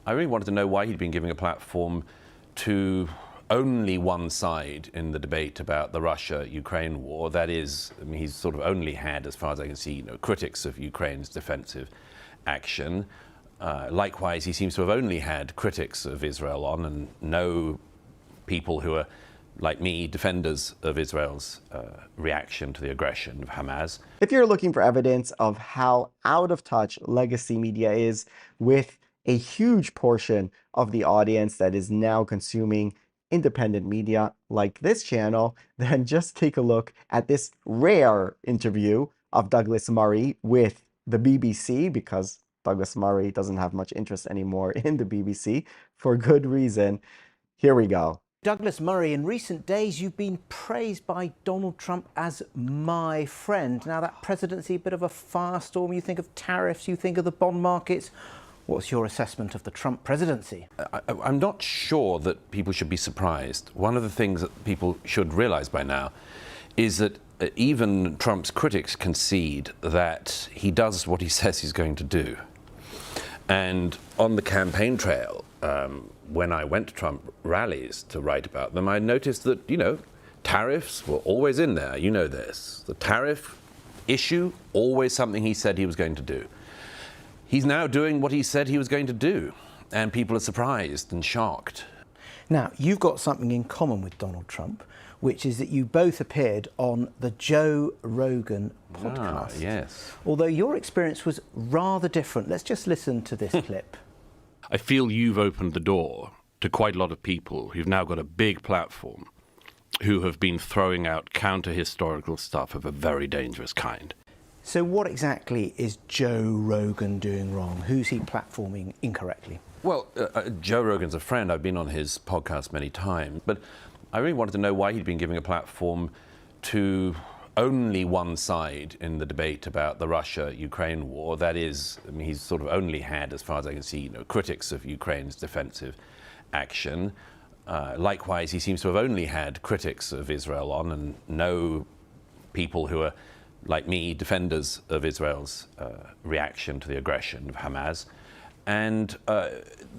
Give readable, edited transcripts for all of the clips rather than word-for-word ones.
I really wanted to know why he'd been giving a platform to only one side in the debate about the Russia-Ukraine war. That is, I mean, he's sort of only had, as far as I can see, critics of Ukraine's defensive action. Likewise, he seems to have only had critics of Israel on, and no people who are, like me, defenders of Israel's reaction to the aggression of Hamas. If you're looking for evidence of how out of touch legacy media is with a huge portion of the audience that is now consuming independent media like this channel, then just take a look at this rare interview of Douglas Murray with the BBC, because Douglas Murray doesn't have much interest anymore in the BBC for good reason. Here we go. Douglas Murray, in recent days, you've been praised by Donald Trump as my friend. Now, that presidency, a bit of a firestorm. You think of tariffs, you think of the bond markets. What's your assessment of the Trump presidency? I'm not sure that people should be surprised. One of the things that people should realize by now is that even Trump's critics concede that he does what he says he's going to do. And on the campaign trail, when I went to Trump rallies to write about them, I noticed that, tariffs were always in there. You know this. The tariff issue, always something he said he was going to do. He's now doing what he said he was going to do, and people are surprised and shocked. Now, you've got something in common with Donald Trump, which is that you both appeared on the Joe Rogan podcast. Yes. Although your experience was rather different. Let's just listen to this clip. I feel you've opened the door to quite a lot of people who've now got a big platform, who have been throwing out counter-historical stuff of a very dangerous kind. So what exactly is Joe Rogan doing wrong? Who's he platforming incorrectly? Well, Joe Rogan's a friend. I've been on his podcast many times, but I really wanted to know why he'd been giving a platform to only one side in the debate about the Russia-Ukraine war. That is, I mean, he's sort of only had, as far as I can see, critics of Ukraine's defensive action. Likewise, he seems to have only had critics of Israel on, and no people who are, like me, defenders of Israel's reaction to the aggression of Hamas. And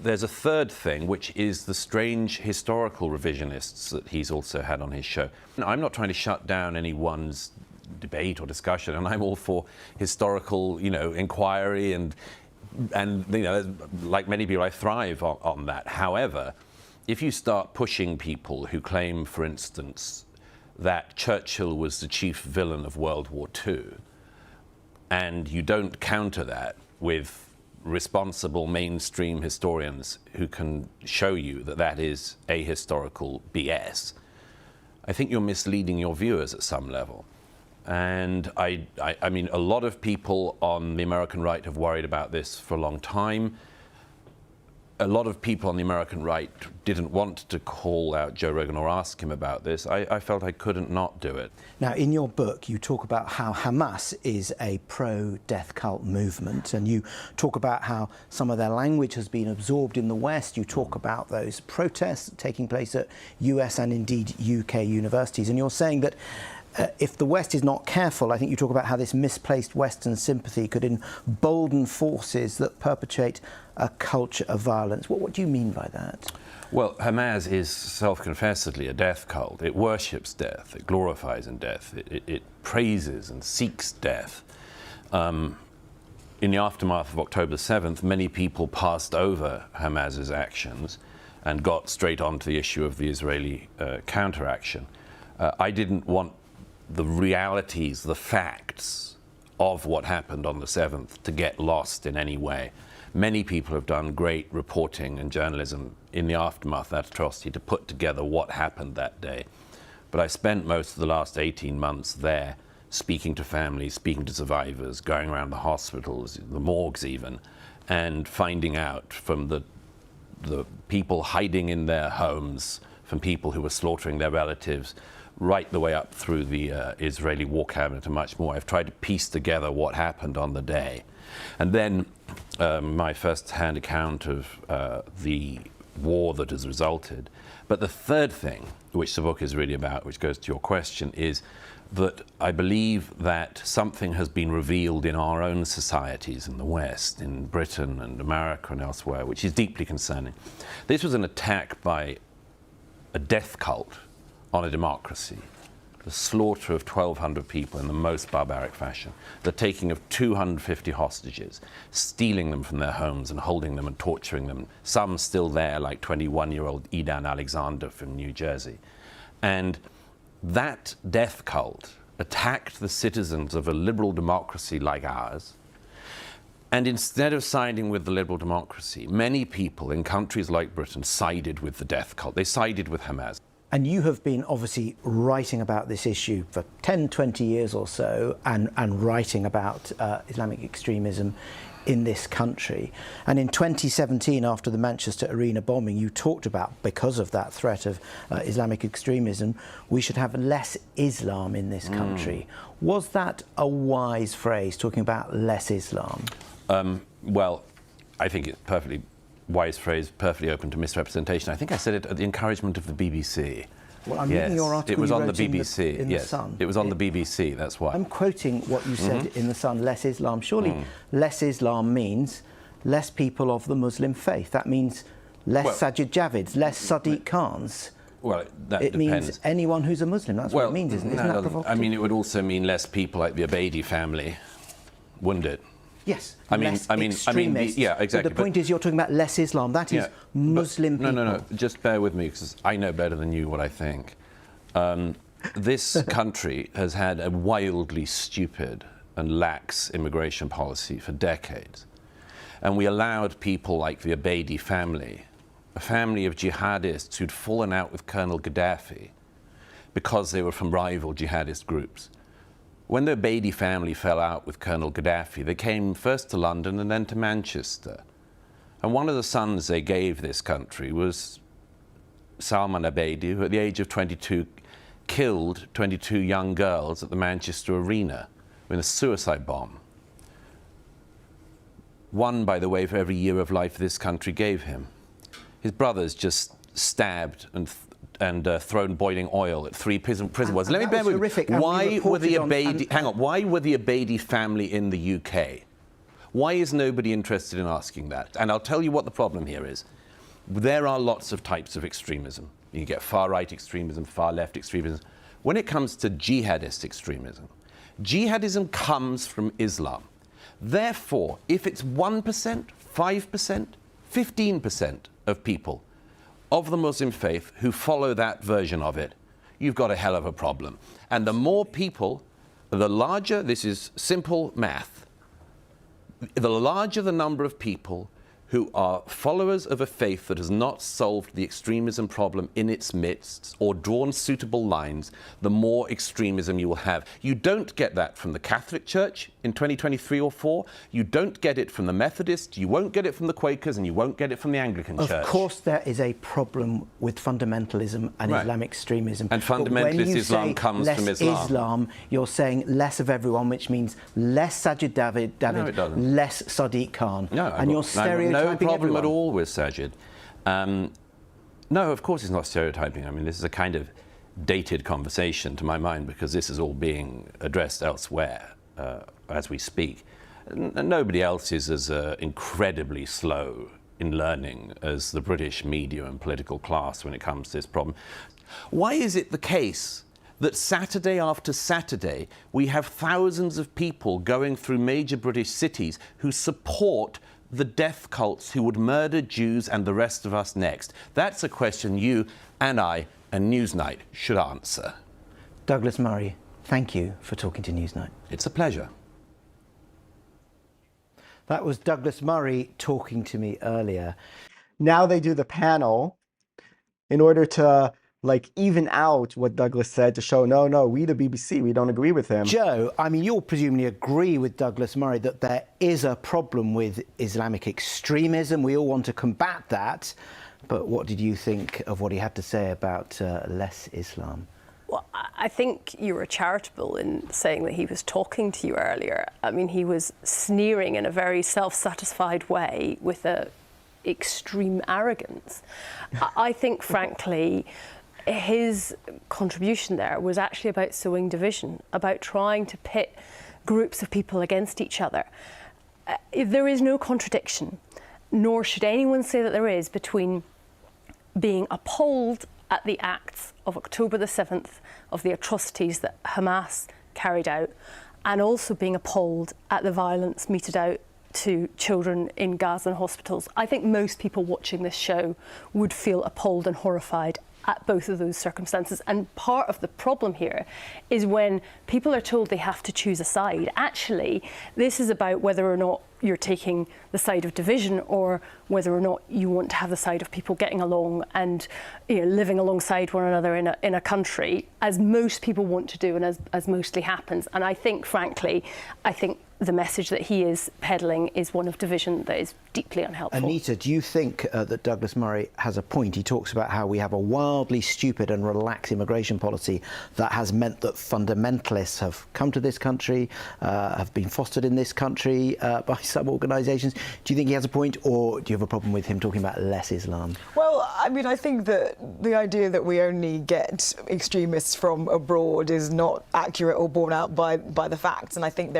there's a third thing, which is the strange historical revisionists that he's also had on his show. I'm not trying to shut down anyone's debate or discussion, and I'm all for historical, inquiry, and like many people, I thrive on that. However, if you start pushing people who claim, for instance, that Churchill was the chief villain of World War II, and you don't counter that with responsible mainstream historians who can show you that that is ahistorical BS, I think you're misleading your viewers at some level. And I mean, a lot of people on the American right have worried about this for a long time. A lot of people on the American right didn't want to call out Joe Rogan or ask him about this. I felt I couldn't not do it. Now, in your book, you talk about how Hamas is a pro-death cult movement, and you talk about how some of their language has been absorbed in the West. You talk about those protests taking place at US and indeed UK universities, and you're saying that if the West is not careful, I think you talk about how this misplaced Western sympathy could embolden forces that perpetrate a culture of violence. What do you mean by that? Well, Hamas is self-confessedly a death cult. It worships death. It glorifies in death. It praises and seeks death. In the aftermath of October 7th, many people passed over Hamas's actions and got straight onto the issue of the Israeli counteraction. I didn't want the realities, the facts of what happened on the 7th to get lost in any way. Many people have done great reporting and journalism in the aftermath of that atrocity to put together what happened that day. But I spent most of the last 18 months there speaking to families, speaking to survivors, going around the hospitals, the morgues even, and finding out from the people hiding in their homes, from people who were slaughtering their relatives, right the way up through the Israeli war cabinet and much more. I've tried to piece together what happened on the day. And then my first-hand account of the war that has resulted. But the third thing, which the book is really about, which goes to your question, is that I believe that something has been revealed in our own societies in the West, in Britain and America and elsewhere, which is deeply concerning. This was an attack by a death cult on a democracy. The slaughter of 1,200 people in the most barbaric fashion, the taking of 250 hostages, stealing them from their homes and holding them and torturing them, some still there, like 21-year-old Edan Alexander from New Jersey. And that death cult attacked the citizens of a liberal democracy like ours. And instead of siding with the liberal democracy, many people in countries like Britain sided with the death cult. They sided with Hamas. And you have been obviously writing about this issue for 10, 20 years or so, and writing about Islamic extremism in this country. And in 2017, after the Manchester Arena bombing, you talked about, because of that threat of Islamic extremism, we should have less Islam in this country. Was that a wise phrase, talking about less Islam? Well, I think it's perfectly wise phrase, perfectly open to misrepresentation. I think I said it at the encouragement of the BBC. Well, I'm reading your article. It was you on the wrote BBC. in the Sun. It was on the BBC, that's why. I'm quoting what you said in the Sun, less Islam. Surely less Islam means less people of the Muslim faith. That means less Sajid Javids, less Sadiq Khans. Well, that it depends. Means anyone who's a Muslim. That's what it means, isn't it? Isn't that provocative? I mean, it would also mean less people like the Abaidi family, wouldn't it? Yes, I mean, yeah, exactly. But the point is, you're talking about less Islam. That is Muslim people. No. Just bear with me, because I know better than you what I think. This country has had a wildly stupid and lax immigration policy for decades. And we allowed people like the Abaidi family, a family of jihadists who'd fallen out with Colonel Gaddafi because they were from rival jihadist groups. When the Abaidi family fell out with Colonel Gaddafi, they came first to London and then to Manchester. And one of the sons they gave this country was Salman Abaidi, who at the age of 22 killed 22 young girls at the Manchester Arena in a suicide bomb. One, by the way, for every year of life this country gave him. His brothers just stabbed and thrown boiling oil at 3 prison wards. Let me bear with you. Why were the Abaidi? Hang on. Why were the Abaidi family in the UK? Why is nobody interested in asking that? And I'll tell you what the problem here is. There are lots of types of extremism. You get far-right extremism, far-left extremism. When it comes to jihadist extremism, jihadism comes from Islam. Therefore, if it's 1%, 5%, 15% of people of the Muslim faith who follow that version of it, you've got a hell of a problem. And the more people, the larger, this is simple math, the larger the number of people who are followers of a faith that has not solved the extremism problem in its midst or drawn suitable lines, the more extremism you will have. You don't get that from the Catholic Church in 2023 or 4. You don't get it from the Methodists. You won't get it from the Quakers, and you won't get it from the Anglican Church. Of course, there is a problem with fundamentalism and Islamic extremism. And fundamentalist Islam comes from Islam. Islam, you're saying less of everyone, which means less Sajid David, No, it doesn't. less Sadiq Khan. No, and you're stereotyping no problem everyone. at all with Sajid. No, of course it's not stereotyping. I mean, this is a kind of dated conversation to my mind, because this is all being addressed elsewhere as we speak. Nobody else is as incredibly slow in learning as the British media and political class when it comes to this problem. Why is it the case that Saturday after Saturday we have thousands of people going through major British cities who support the death cults who would murder Jews and the rest of us next? That's a question you and I and Newsnight should answer. Douglas Murray, thank you for talking to Newsnight. It's a pleasure. That was Douglas Murray talking to me earlier. Now they do the panel in order to even out what Douglas said, to show, no, we the BBC, we don't agree with him. Joe, I mean, you'll presumably agree with Douglas Murray that there is a problem with Islamic extremism. We all want to combat that. But what did you think of what he had to say about less Islam? Well, I think you were charitable in saying that he was talking to you earlier. I mean, he was sneering in a very self-satisfied way with a extreme arrogance. I think, frankly, his contribution there was actually about sowing division, about trying to pit groups of people against each other. There is no contradiction, nor should anyone say that there is, between being appalled at the acts of October the 7th, of the atrocities that Hamas carried out, and also being appalled at the violence meted out to children in Gaza hospitals. I think most people watching this show would feel appalled and horrified at both of those circumstances. And part of the problem here is when people are told they have to choose a side. Actually, this is about whether or not you're taking the side of division or whether or not you want to have the side of people getting along and, you know, living alongside one another in a country, as most people want to do and as mostly happens. And I think, frankly, the message that he is peddling is one of division that is deeply unhelpful. Anita, do you think that Douglas Murray has a point? He talks about how we have a wildly stupid and relaxed immigration policy that has meant that fundamentalists have come to this country, have been fostered in this country by some organisations. Do you think he has a point, or do you have a problem with him talking about less Islam? Well, I mean, I think that the idea that we only get extremists from abroad is not accurate or borne out by the facts. And I think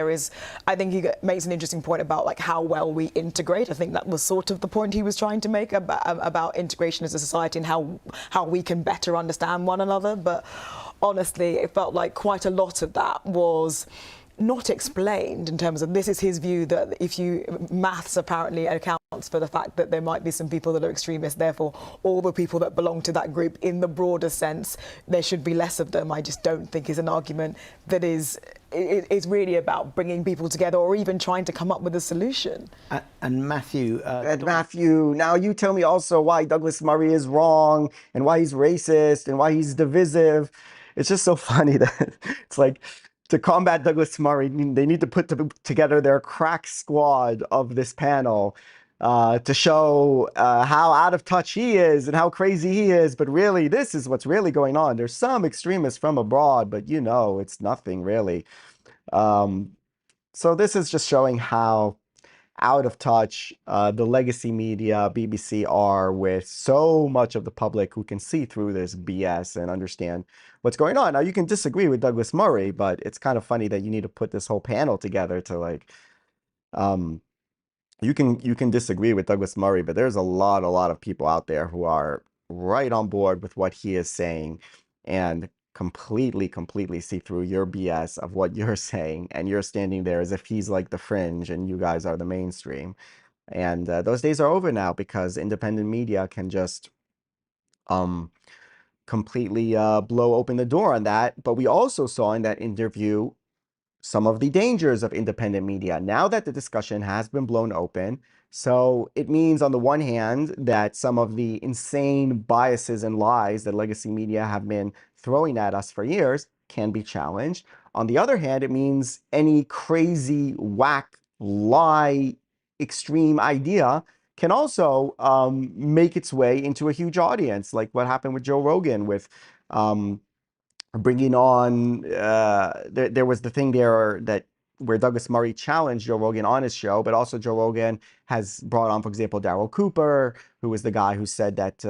he makes an interesting point about like how well we integrate. I think that was sort of the point he was trying to make about integration as a society and how we can better understand one another. But honestly, it felt like quite a lot of that was not explained in terms of, this is his view that if you, maths apparently accounts for the fact that there might be some people that are extremists, therefore all the people that belong to that group in the broader sense, there should be less of them. I just don't think is an argument that is really about bringing people together or even trying to come up with a solution. And Matthew... Matthew, now you tell me also why Douglas Murray is wrong and why he's racist and why he's divisive. It's just so funny that it's like, to combat Douglas Murray, they need to put together their crack squad of this panel to show how out of touch he is and how crazy he is. But really, this is what's really going on. There's some extremists from abroad, but you know, it's nothing really. So this is just showing how out of touch the legacy media, BBC, are with so much of the public who can see through this BS and understand what's going on. Now, you can disagree with Douglas Murray, but it's kind of funny that you need to put this whole panel together to like, you can disagree with Douglas Murray, but there's a lot of people out there who are right on board with what he is saying and completely see through your BS of what you're saying, and you're standing there as if he's like the fringe and you guys are the mainstream. And those days are over now, because independent media can just completely blow open the door on that. But we also saw in that interview some of the dangers of independent media now that the discussion has been blown open. So it means, on the one hand, that some of the insane biases and lies that legacy media have been throwing at us for years can be challenged. On the other hand, it means any crazy, whack, lie, extreme idea can also make its way into a huge audience, like what happened with Joe Rogan with bringing on, there was the thing there that where Douglas Murray challenged Joe Rogan on his show, but also Joe Rogan has brought on, for example, Daryl Cooper, who was the guy who said that,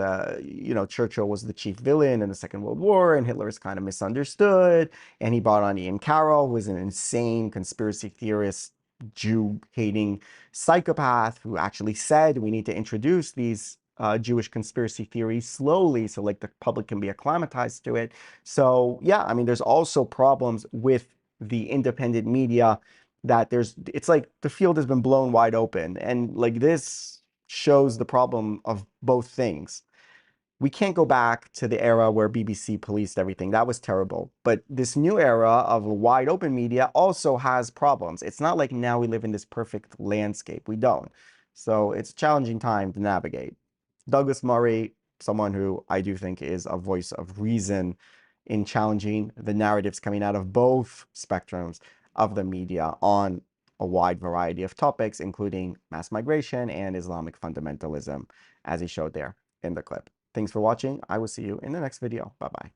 you know, Churchill was the chief villain in the Second World War and Hitler is kind of misunderstood. And he brought on Ian Carroll, who was an insane conspiracy theorist, Jew-hating psychopath, who actually said we need to introduce these Jewish conspiracy theories slowly so like the public can be acclimatized to it. So yeah, I mean, there's also problems with the independent media, that it's like the field has been blown wide open, and like this shows the problem of both things. We can't go back to the era where BBC policed everything. That was terrible. But this new era of wide open media also has problems. It's not like now we live in this perfect landscape. We don't. So it's a challenging time to navigate. Douglas Murray, someone who I do think is a voice of reason in challenging the narratives coming out of both spectrums of the media on a wide variety of topics, including mass migration and Islamic fundamentalism, as he showed there in the clip. Thanks for watching. I will see you in the next video. Bye-bye.